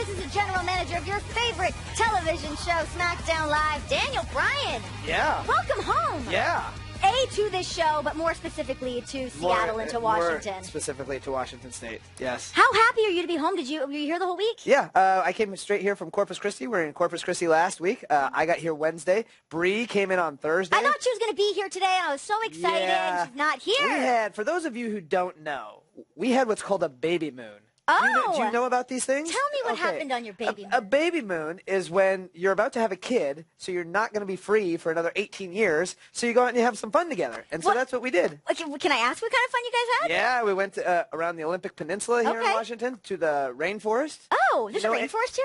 This is the general manager of your favorite television show, SmackDown Live, Daniel Bryan. Yeah. Welcome home. Yeah. To this show, but more specifically to Seattle and to Washington. More specifically to Washington State, yes. How happy are you to be home? Were you here the whole week? Yeah, I came straight here from Corpus Christi. We were in Corpus Christi last week. I got here Wednesday. Bree came in on Thursday. I thought she was going to be here today, and I was so excited. Yeah. She's not here. We had, for those of you who don't know, we had what's called a baby moon. Oh! Do you know about these things? Tell me what happened on your baby moon. A baby moon is when you're about to have a kid, so you're not going to be free for another 18 years, so you go out and you have some fun together. And so that's what we did. Okay, can I ask what kind of fun you guys had? Yeah, we went around the Olympic Peninsula here in Washington to the rainforest. Oh, there's a rainforest here?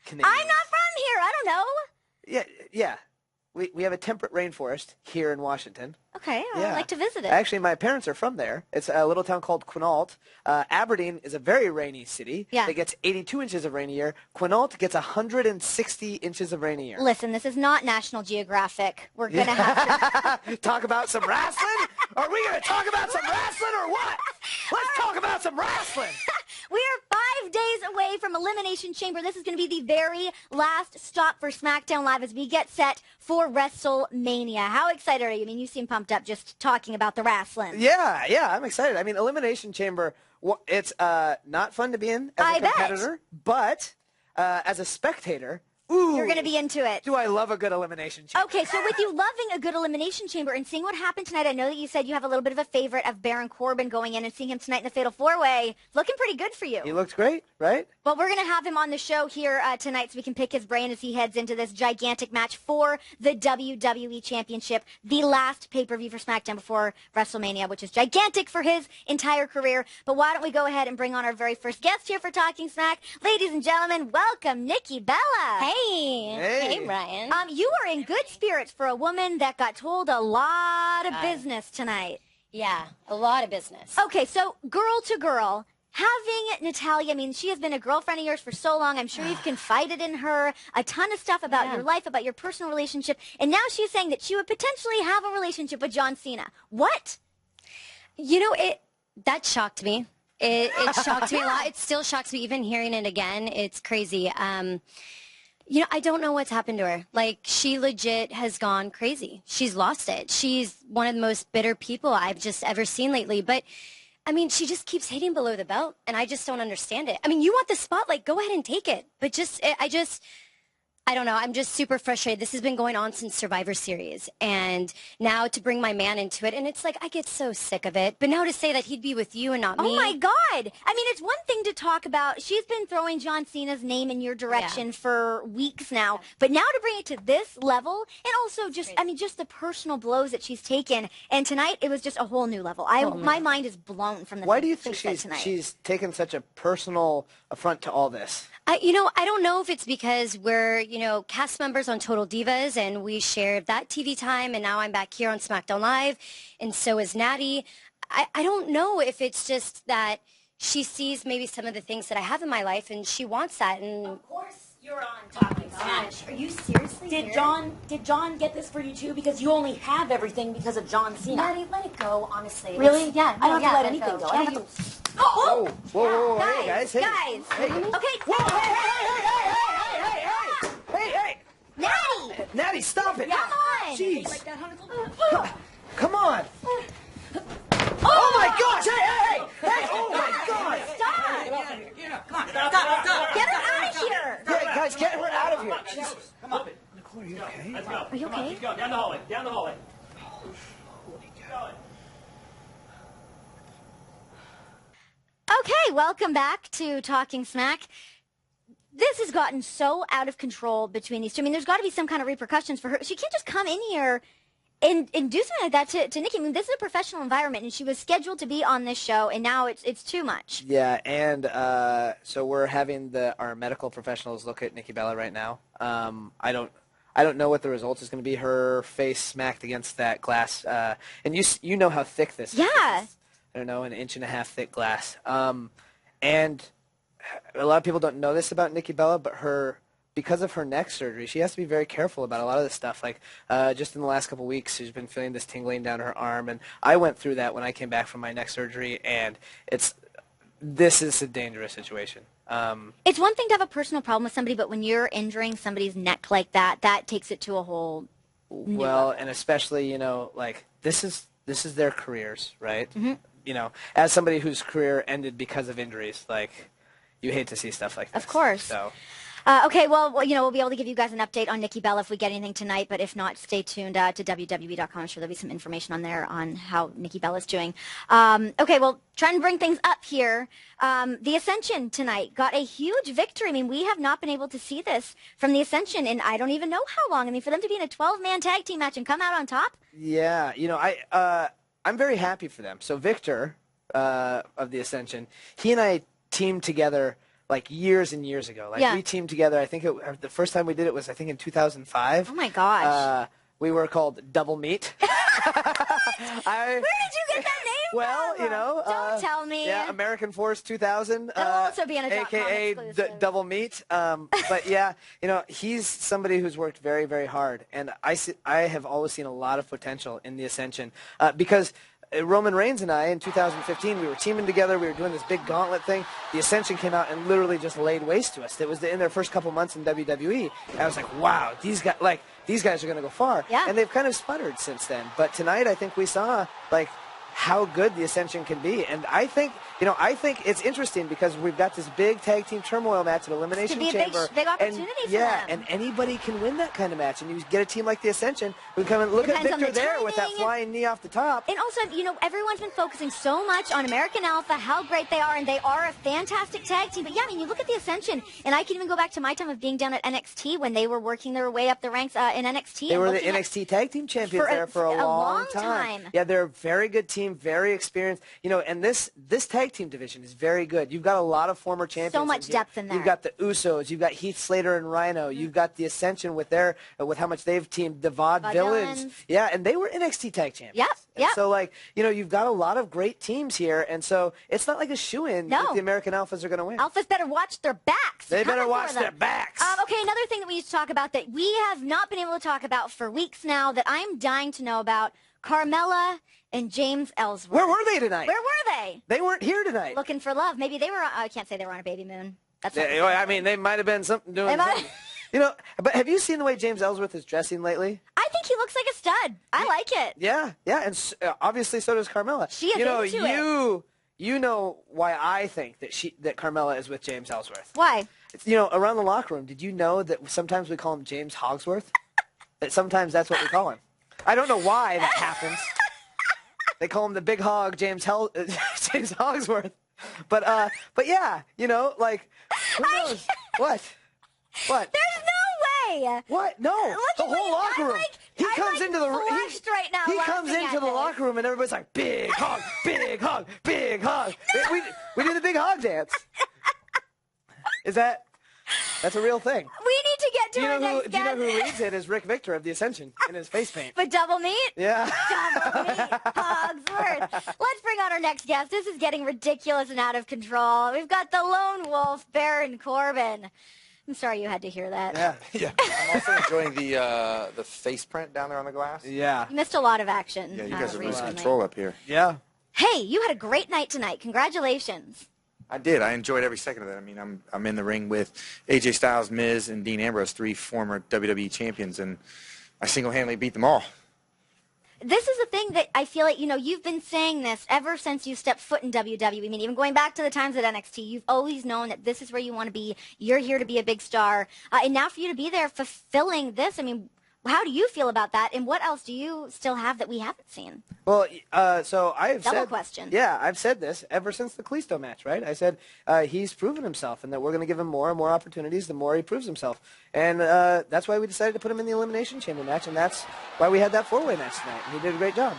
Canadian. I'm not from here. I don't know. Yeah. We have a temperate rainforest here in Washington. Okay, I'd like to visit it. Actually, my parents are from there. It's a little town called Quinault. Aberdeen is a very rainy city. Yeah. It gets 82 inches of rain a year. Quinault gets 160 inches of rain a year. Listen, this is not National Geographic. We're going to have to... Talk about some wrestling? Are we going to talk about some wrestling or what? Let's talk about some wrestling. We are 5 days away from Elimination Chamber. This is going to be the very last stop for SmackDown Live as we get set for WrestleMania. How excited are you? I mean, you seem pumped up just talking about the wrestling. Yeah, I'm excited. I mean, Elimination Chamber, it's not fun to be in as a competitor, but as a spectator, ooh, you're going to be into it. Do I love a good Elimination Chamber? Okay, so with you loving a good Elimination Chamber and seeing what happened tonight, I know that you said you have a little bit of a favorite of Baron Corbin going in and seeing him tonight in the Fatal 4-Way. Looking pretty good for you. He looked great, right? Well, we're going to have him on the show here tonight so we can pick his brain as he heads into this gigantic match for the WWE Championship, the last pay-per-view for SmackDown before WrestleMania, which is gigantic for his entire career. But why don't we go ahead and bring on our very first guest here for Talking Smack. Ladies and gentlemen, welcome Nikki Bella. Hey. Hey, Brian. You are in good spirits for a woman that got told a lot of business tonight. Yeah, a lot of business. Okay, so girl to girl, having Natalya, I mean, she has been a girlfriend of yours for so long. I'm sure you've confided in her a ton of stuff about your life, about your personal relationship, and now she's saying that she would potentially have a relationship with John Cena. What? You know, that shocked me. It shocked me a lot. It still shocks me even hearing it again. It's crazy. You know, I don't know what's happened to her. Like, she legit has gone crazy. She's lost it. She's one of the most bitter people I've just ever seen lately. But, I mean, she just keeps hitting below the belt, and I just don't understand it. I mean, you want the spotlight, go ahead and take it. But I don't know. I'm just super frustrated. This has been going on since Survivor Series. And now to bring my man into it, and it's like, I get so sick of it. But now to say that he'd be with you and not me. Oh, my God. I mean, it's one thing to talk about. She's been throwing John Cena's name in your direction for weeks now. But now to bring it to this level, and also just, I mean, just the personal blows that she's taken. And tonight, it was just a whole new level. My mind is blown from the Why do you think she's taken such a personal affront to all this? You know, I don't know if it's because we're, you know, cast members on Total Divas and we shared that TV time and now I'm back here on SmackDown Live and so is Natty. I don't know if it's just that she sees maybe some of the things that I have in my life and she wants that. And of course you're on Talking Smack. Are you seriously Did John get this for you too? Because you only have everything because of John Cena. Natty, let it go, honestly. Really? Yeah. I don't have to let anything go. I don't have to... Oh, whoa, guys, hey, guys. Hey. Hey. Okay. Whoa, hey. Natty! Natty, stop it. Come on. Jeez. Like that, honey? Come on. Oh, my gosh. Hey. Oh, my God. Stop. Yeah, come on. Stop. Get her out of here. Yeah, guys, get her out of here. Jesus. Come on. Nicole, are you okay? Let's go. Are you okay? Keep going. Down the hallway. Down the hallway. Okay, welcome back to Talking Smack. This has gotten so out of control between these two. I mean, there's got to be some kind of repercussions for her. She can't just come in here and do something like that to Nikki. I mean, this is a professional environment, and she was scheduled to be on this show, and now it's too much. Yeah, and so we're having our medical professionals look at Nikki Bella right now. I don't know what the results is going to be. Her face smacked against that glass, and you know how thick this is. Yeah. I don't know, an 1.5 inch thick glass. And a lot of people don't know this about Nikki Bella, but because of her neck surgery, she has to be very careful about a lot of this stuff. Like, just in the last couple of weeks, she's been feeling this tingling down her arm, and I went through that when I came back from my neck surgery, and this is a dangerous situation. It's one thing to have a personal problem with somebody, but when you're injuring somebody's neck like that, that takes it to a whole new level. And especially, like this is their careers, right? Mm-hmm. As somebody whose career ended because of injuries, like you hate to see stuff like this. Of course. So. Okay, well, we'll be able to give you guys an update on Nikki Bella if we get anything tonight, but if not, stay tuned to WWE.com. I'm sure there'll be some information on there on how Nikki Bella's doing. Okay, well, trying to bring things up here. The Ascension tonight got a huge victory. I mean, we have not been able to see this from the Ascension in I don't even know how long. I mean, for them to be in a 12-man tag team match and come out on top. Yeah, I'm very happy for them. So Victor of the Ascension, he and I teamed together like years and years ago. Like we teamed together. I think the first time we did it was in 2005. Oh my gosh. We were called Double Meat. Where did you get that name Well, from? Don't tell me. Yeah, American Force 2000. That'll also be in a AKA Double Meat. But yeah, he's somebody who's worked very, very hard, and I have always seen a lot of potential in the Ascension because Roman Reigns and I in 2015 we were teaming together. We were doing this big gauntlet thing. The Ascension came out and literally just laid waste to us. It was in their first couple months in WWE. And I was like, wow, these guys are going to go far. Yeah. And they've kind of sputtered since then. But tonight I think we saw how good the Ascension can be. And I think it's interesting because we've got this big tag team turmoil match at Elimination Chamber. Big opportunity for them. And anybody can win that kind of match. And you get a team like the Ascension who come and look at Victor there with that flying knee off the top. And also, everyone's been focusing so much on American Alpha, how great they are, and they are a fantastic tag team. But yeah, I mean, you look at the Ascension, and I can even go back to my time of being down at NXT when they were working their way up the ranks in NXT. They were the NXT tag team champions there for a long time. Yeah, they're a very good team, very experienced. And this tag team division is very good. You've got a lot of former champions. So much depth in there. You've got the Usos. You've got Heath Slater and Rhino. You've got the Ascension with how much they've teamed. The Vaudevillains. Yeah, and they were NXT tag champions. Yep. So you've got a lot of great teams here, and so it's not like a shoo-in that the American Alphas are going to win. Alphas better watch their backs. They better watch their backs. Okay, another thing that we need to talk about that we have not been able to talk about for weeks now that I'm dying to know about: Carmella and James Ellsworth. Where were they tonight? Where were they? They weren't here tonight. Looking for love. Maybe they were. I can't say they were on a baby moon. That's not I mean, they might have been doing something. But have you seen the way James Ellsworth is dressing lately? I think he looks like a stud. I like it. Yeah, and obviously so does Carmella. She is into it. You know why I think that Carmella is with James Ellsworth. Why? Around the locker room, did you know that sometimes we call him James Hogsworth? That sometimes that's what we call him. I don't know why that happens. They call him the Big Hog, James Hogsworth. But yeah, who knows? What? There's no way. What? No. The whole locker room. He comes into the locker room and everybody's like, Big Hog, Big Hog, Big Hog. We do the Big Hog dance. That's a real thing. We need to get to our next guest. Do you know who leads it is Rick Victor of the Ascension in his face paint. But Double Meat? Yeah. Double Meat. Hogsworth. Let's bring on our next guest. This is getting ridiculous and out of control. We've got the lone wolf, Baron Corbin. I'm sorry you had to hear that. Yeah. I'm also enjoying the face print down there on the glass. Yeah. You missed a lot of action. Yeah, you guys are losing control up here. Yeah. Hey, you had a great night tonight. Congratulations. I did. I enjoyed every second of it. I mean, I'm in the ring with AJ Styles, Miz, and Dean Ambrose, 3 former WWE champions, and I single-handedly beat them all. This is the thing that I feel like, you've been saying this ever since you stepped foot in WWE. I mean, even going back to the times at NXT, you've always known that this is where you want to be. You're here to be a big star. And now for you to be there fulfilling this, I mean, how do you feel about that? And what else do you still have that we haven't seen? Well, so I have said... Double question. Yeah, I've said this ever since the Kalisto match, right? I said he's proven himself and that we're going to give him more and more opportunities the more he proves himself. And that's why we decided to put him in the Elimination Chamber match, and that's why we had that 4-way match tonight. And he did a great job.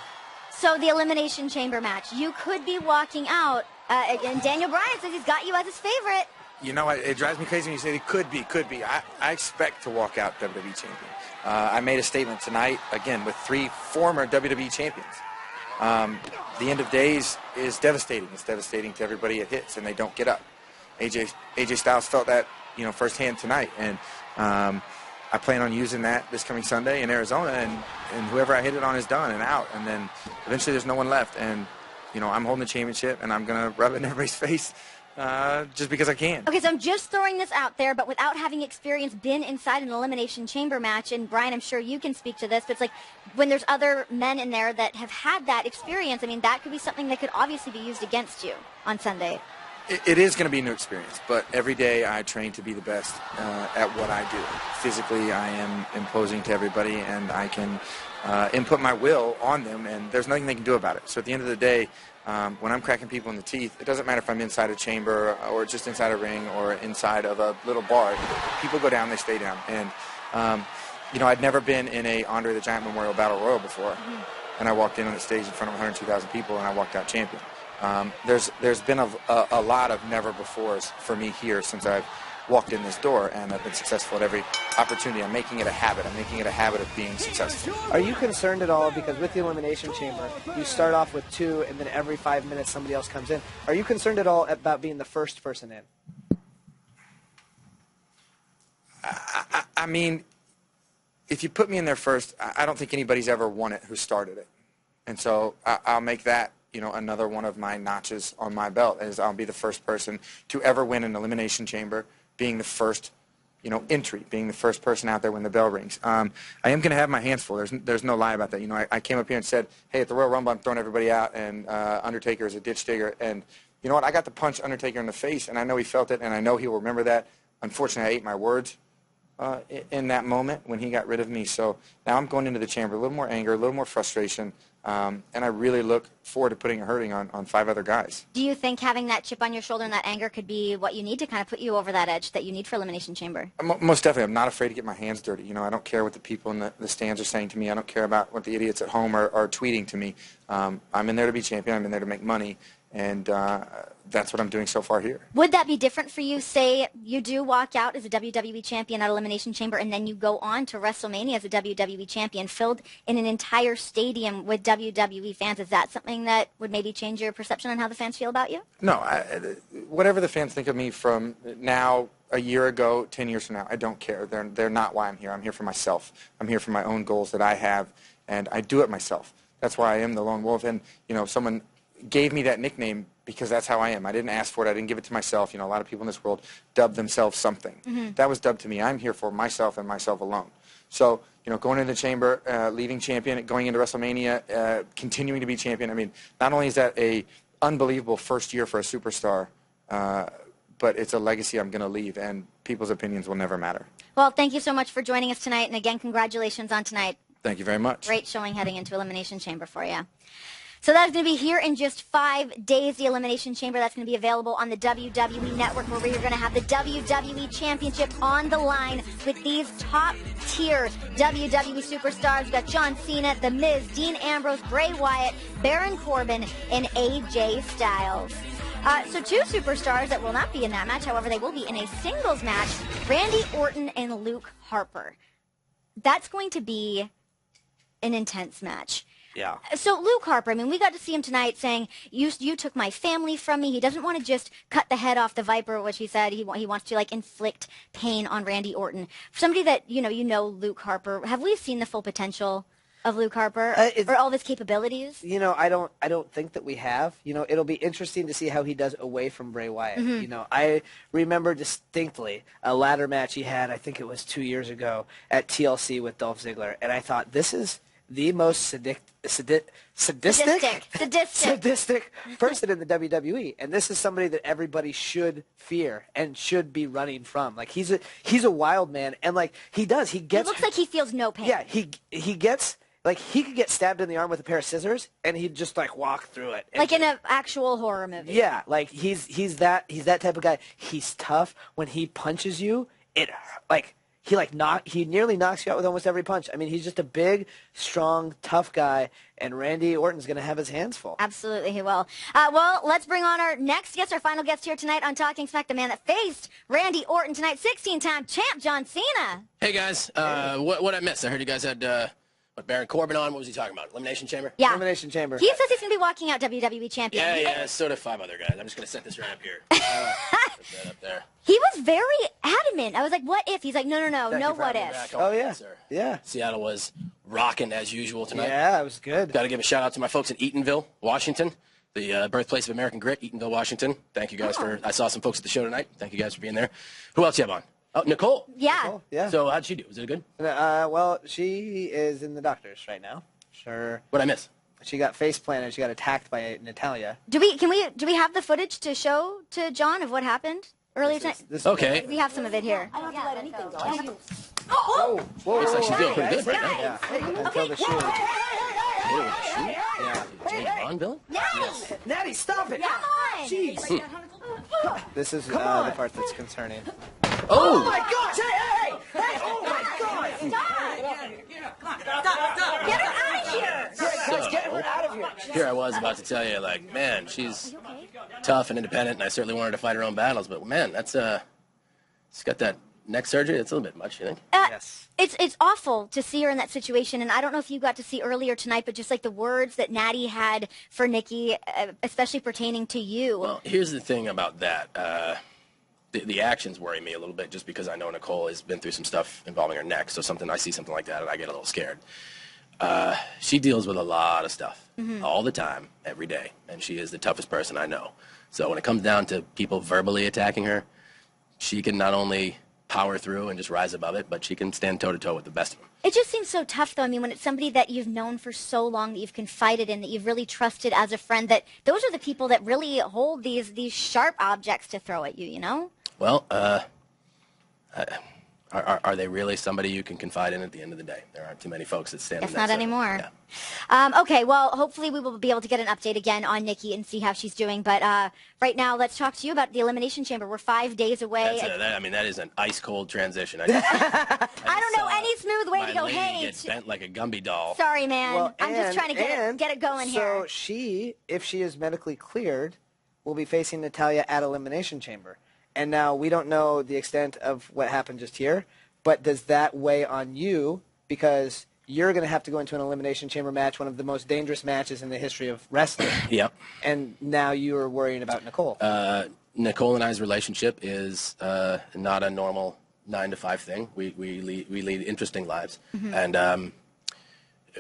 So the Elimination Chamber match, you could be walking out, and Daniel Bryan says he's got you as his favorite. It drives me crazy when you say it could be. I expect to walk out WWE champion. I made a statement tonight, again, with 3 former WWE champions. The end of days is devastating. It's devastating to everybody it hits, and they don't get up. AJ Styles felt that, firsthand tonight, and I plan on using that this coming Sunday in Arizona, and whoever I hit it on is done and out, and then eventually there's no one left, and I'm holding the championship, and I'm going to rub it in everybody's face just because I can. Okay, so I'm just throwing this out there, but without having experience been inside an Elimination Chamber match, and Brian, I'm sure you can speak to this, but it's like when there's other men in there that have had that experience, I mean, that could be something that could obviously be used against you on Sunday. It is going to be a new experience, but every day I train to be the best at what I do. Physically, I am imposing to everybody, and I can input my will on them, and there's nothing they can do about it. So at the end of the day, when I'm cracking people in the teeth, it doesn't matter if I'm inside a chamber or just inside a ring or inside of a little bar. People go down, they stay down. And, you know, I'd never been in a Andre the Giant Memorial Battle Royal before, and I walked in on the stage in front of 102,000 people, and I walked out champion. There's been a lot of never-befores for me here since I've walked in this door, and I've been successful at every opportunity. I'm making it a habit. I'm making it a habit of being successful. Are you concerned at all, because with the Elimination Chamber, you start off with 2, and then every 5 minutes somebody else comes in. Are you concerned at all about being the first person in? I mean, if you put me in there first, I don't think anybody's ever won it who started it. And so I'll make that, you know, another one of my notches on my belt, is I'll be the first person to ever win an Elimination Chamber, being the first, you know, entry, being the first person out there when the bell rings. I am going to have my hands full. There's no lie about that. You know, I came up here and said, hey, at the Royal Rumble, I'm throwing everybody out, and Undertaker is a ditch digger. And you know what? I got to punch Undertaker in the face, and I know he felt it, and I know he will remember that. Unfortunately, I ate my words in that moment when he got rid of me. So now I'm going into the chamber a little more anger, a little more frustration, and I really look forward to putting a hurting on 5 other guys. Do you think having that chip on your shoulder and that anger could be what you need to kind of put you over that edge that you need for Elimination Chamber? Most definitely. I'm not afraid to get my hands dirty. You know, I don't care what the people in the stands are saying to me. I don't care about what the idiots at home are tweeting to me. I'm in there to be champion. I'm in there to make money. And that's what I'm doing so far here. Would that be different for you? Say you do walk out as a WWE champion at Elimination Chamber, and then you go on to WrestleMania as a WWE champion, filled in an entire stadium with WWE fans. Is that something that would maybe change your perception on how the fans feel about you? No. Whatever the fans think of me from now, a year ago, 10 years from now, I don't care. They're not why I'm here. I'm here for myself. I'm here for my own goals that I have, and I do it myself. That's why I am the Lone Wolf. And, you know, someone gave me that nickname because that's how I am. I didn't ask for it. I didn't give it to myself. You know, a lot of people in this world dub themselves something. That was dubbed to me. I'm here for myself and myself alone. So, you know, going into the chamber, leaving champion, going into WrestleMania, continuing to be champion. I mean, not only is that a unbelievable first year for a superstar, but it's a legacy I'm going to leave, and people's opinions will never matter. Well, thank you so much for joining us tonight, and again, congratulations on tonight. Thank you very much. Great showing heading into Elimination Chamber for you. So that is going to be here in just 5 days, the Elimination Chamber. That's going to be available on the WWE Network, where we're going to have the WWE Championship on the line with these top-tier WWE superstars. We've got John Cena, The Miz, Dean Ambrose, Bray Wyatt, Baron Corbin, and AJ Styles. So 2 superstars that will not be in that match. However, they will be in a singles match, Randy Orton and Luke Harper. That's going to be an intense match. Yeah. So Luke Harper, I mean, we got to see him tonight saying, you took my family from me. He doesn't want to just cut the head off the Viper, which he said. He wants to, like, inflict pain on Randy Orton. For somebody that, you know Luke Harper, have we seen the full potential of Luke Harper or all of his capabilities? You know, I don't think that we have. You know, it'll be interesting to see how he does away from Bray Wyatt. You know, I remember distinctly a ladder match he had, I think it was 2 years ago, at TLC with Dolph Ziggler, and I thought, this is the most sadistic person in the WWE, and this is somebody that everybody should fear and should be running from. Like, he's a wild man, and like he looks like he feels no pain. Yeah, he gets, like, he could get stabbed in the arm with a pair of scissors, and he'd just like walk through it, like in an actual horror movie. Yeah, like he's that type of guy. He's tough. When he punches you, he nearly knocks you out with almost every punch. I mean, he's just a big, strong, tough guy, and Randy Orton's going to have his hands full. Absolutely, he will. Well, let's bring on our next guest, our final guest here tonight on Talking Smack, the man that faced Randy Orton tonight, 16-time champ John Cena. Hey, guys. What I missed? I heard you guys had Baron Corbin on. What was he talking about? Elimination Chamber? Yeah. Elimination Chamber. He says he's going to be walking out WWE champion. Yeah, so did 5 other guys. I'm just going to set this right up here. Put that up there. He was very adamant. I was like, what if? He's like, no, what if? Oh, yeah. Sir. Yeah. Seattle was rocking as usual tonight. Yeah, it was good. Got to give a shout out to my folks in Eatonville, Washington. the birthplace of American Grit, Eatonville, Washington. Thank you guys I saw some folks at the show tonight. Thank you guys for being there. Who else you have on? Oh, Nicole. Yeah. Nicole, yeah. So how'd she do? Was it good? Well, she is in the doctors right now. Sure. What'd I miss? She got face planted. She got attacked by Natalia. Do we have the footage to show to John of what happened earlier tonight? Okay. We have some of it here. I don't have to let anything go. I have to... Whoa, Looks like she's doing pretty good right now. Yeah. Until the shoe. Hit her with a shoe? Yeah. James Bond villain? Yes. Natty, stop it! Come on. Jeez. This is the part that's concerning. Oh! my gosh! Hey! Oh my God! Get her out of here. Guys, get her out of here! Here I was about to tell you, like, man, she's tough and independent, and I certainly want her to fight her own battles, but man, she's got that neck surgery. That's a little bit much, you think? Yes. It's awful to see her in that situation, and I don't know if you got to see earlier tonight, but just like the words that Natty had for Nikki, especially pertaining to you. Well, here's the thing about that. The actions worry me a little bit just because I know Nicole has been through some stuff involving her neck, so I see something like that and I get a little scared. She deals with a lot of stuff all the time, every day, and she is the toughest person I know. So when it comes down to people verbally attacking her, she can not only power through and just rise above it, but she can stand toe-to-toe with the best of them. It just seems so tough, though. I mean, when it's somebody that you've known for so long, that you've confided in, that you've really trusted as a friend, that those are the people that really hold these sharp objects to throw at you, you know? Well, are they really somebody you can confide in at the end of the day? There aren't too many folks that stand in Guess that not circle. anymore. Yeah. Okay, well, hopefully we will be able to get an update again on Nikki and see how she's doing. But right now, let's talk to you about the Elimination Chamber. We're 5 days away. That is an ice-cold transition. I don't know any smooth way to go, lady hey. get bent like a Gumby doll. Sorry, man. Well, I'm just trying to get it going here. So she, if she is medically cleared, will be facing Natalia at Elimination Chamber. And now we don't know the extent of what happened just here, but does that weigh on you? Because you're going to have to go into an Elimination Chamber match, one of the most dangerous matches in the history of wrestling. Yep. And now you are worrying about Nicole. Nicole and I's relationship is not a normal 9-to-5 thing. We lead interesting lives. And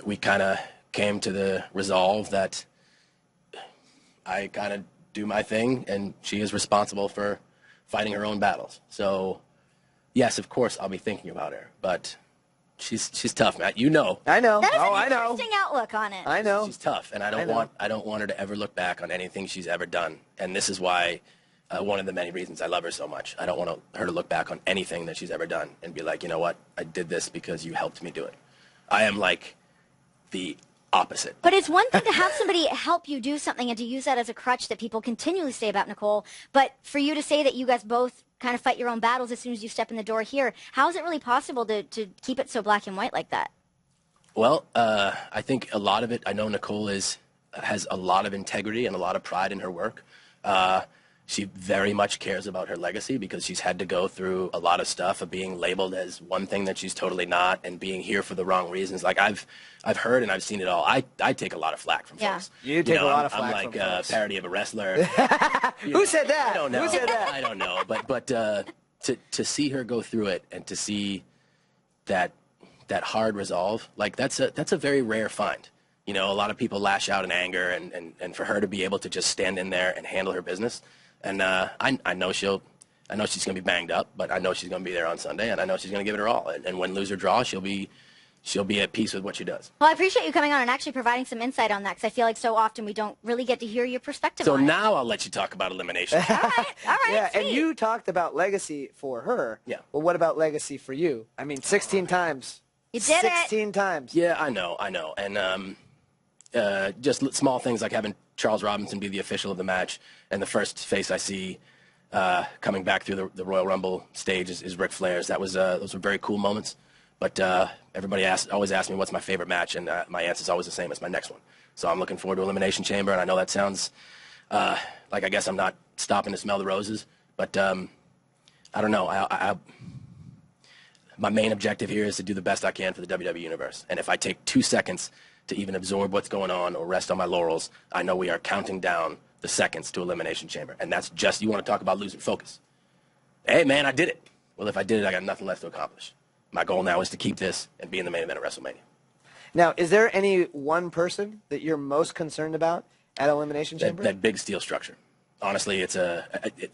we kind of came to the resolve that I kind of do my thing, and she is responsible for fighting her own battles. So, yes, of course, I'll be thinking about her, but she's tough, Matt. You know. I know. That is I an know. interesting outlook on it. I know. She's tough, and I don't want her to ever look back on anything she's ever done. And this is why one of the many reasons I love her so much. I don't want her to look back on anything that she's ever done and be like, you know what, I did this because you helped me do it. I am like the opposite. But it's one thing to have somebody help you do something and to use that as a crutch that people continually say about Nicole, but for you to say that you guys both kind of fight your own battles as soon as you step in the door here, how is it really possible to keep it so black and white like that? Well, I think a lot of it, I know Nicole has a lot of integrity and a lot of pride in her work. She very much cares about her legacy because she's had to go through a lot of stuff of being labeled as one thing that she's totally not and being here for the wrong reasons. Like I've heard and I've seen it all. I take a lot of flack from folks. You take a lot of flack I'm like from a folks. parody of a wrestler. Who said that? I don't know. Who said that? I don't know. But to see her go through it and to see that hard resolve, like that's a very rare find. You know, a lot of people lash out in anger, and for her to be able to just stand in there and handle her business. And I know she's going to be banged up, but I know she's going to be there on Sunday, and I know she's going to give it her all. And when lose or draw, she'll be at peace with what she does. Well, I appreciate you coming on and actually providing some insight on that, because I feel like so often we don't really get to hear your perspective So on it. now I'll let you talk about elimination. All right, Yeah, sweet. and you talked about legacy for her. Yeah. Well, what about legacy for you? I mean, 16 times. You did it. 16 times. Yeah, I know. And just small things like having Charles Robinson be the official of the match, and the first face I see coming back through the Royal Rumble stage is Ric Flair's. Those were very cool moments. But everybody always asks me what's my favorite match, and my answer is always the same. It's my next one. So I'm looking forward to Elimination Chamber, and I know that sounds like I guess I'm not stopping to smell the roses, but I don't know. My main objective here is to do the best I can for the WWE Universe. And if I take 2 seconds to even absorb what's going on or rest on my laurels, I know we are counting down the seconds to Elimination Chamber. And that's just, you want to talk about losing focus. Hey, man, I did it. Well, if I did it, I got nothing left to accomplish. My goal now is to keep this and be in the main event of WrestleMania. Now, is there any one person that you're most concerned about at Elimination Chamber? That big steel structure. Honestly,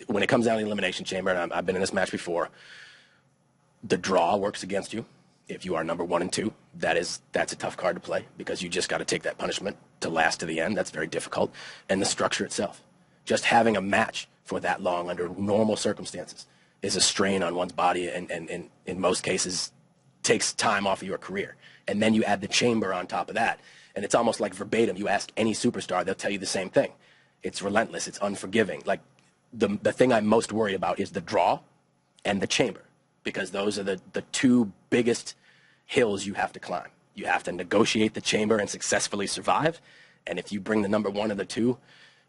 when it comes down to the Elimination Chamber, and I've been in this match before, the draw works against you. If you are number 1 and 2, that's a tough card to play because you just got to take that punishment to last to the end. That's very difficult. And the structure itself, just having a match for that long under normal circumstances is a strain on one's body, and in most cases takes time off of your career. And then you add the chamber on top of that, and it's almost like verbatim. You ask any superstar, they'll tell you the same thing. It's relentless. It's unforgiving. Like the thing I'm most worried about is the draw and the chamber, because those are the two biggest hills you have to climb. You have to negotiate the chamber and successfully survive. And if you bring the number 1 of the 2,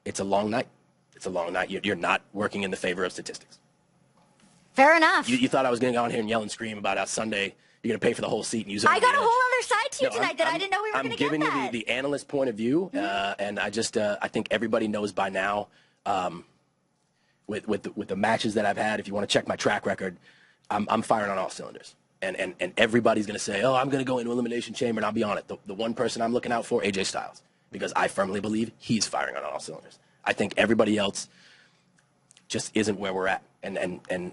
it's a long night. It's a long night. You're not working in the favor of statistics. Fair enough. You thought I was going to go on here and yell and scream about how Sunday you're going to pay for the whole seat and use it. I got a whole other side to you tonight that I didn't know we were going to get that. I'm giving you the analyst point of view, and I think everybody knows by now, with the matches that I've had, if you want to check my track record, I'm firing on all cylinders. And everybody's going to say, oh, I'm going to go into Elimination Chamber, and I'll be on it. The one person I'm looking out for, AJ Styles, because I firmly believe he's firing on all cylinders. I think everybody else just isn't where we're at. And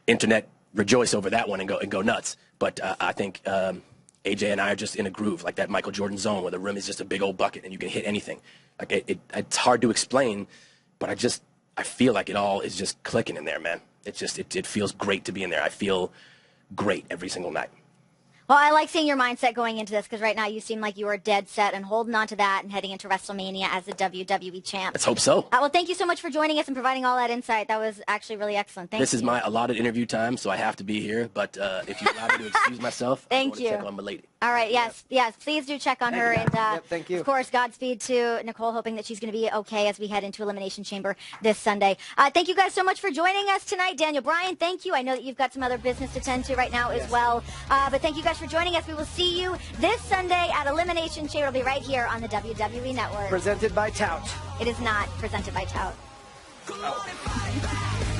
internet rejoice over that one and go nuts. But I think AJ and I are just in a groove, like that Michael Jordan zone where the rim is just a big old bucket and you can hit anything. Like it's hard to explain, but I feel like it all is just clicking in there, man. It feels great to be in there. I feel great every single night. Well, I like seeing your mindset going into this because right now you seem like you are dead set and holding on to that and heading into WrestleMania as the WWE champ. Let's hope so. Well, thank you so much for joining us and providing all that insight. That was actually really excellent. Thank you. This is my allotted interview time, so I have to be here. But if you allow me to excuse myself, thank I'm you. going to check on my lady. All right, yes, please do check on her. And thank you. Of course, Godspeed to Nicole, hoping that she's going to be okay as we head into Elimination Chamber this Sunday. Thank you guys so much for joining us tonight. Daniel Bryan, thank you. I know that you've got some other business to tend to right now as well. But thank you guys for joining us. We will see you this Sunday at Elimination Chamber. It'll be right here on the WWE Network. Presented by Tout. It is not presented by Tout. Oh.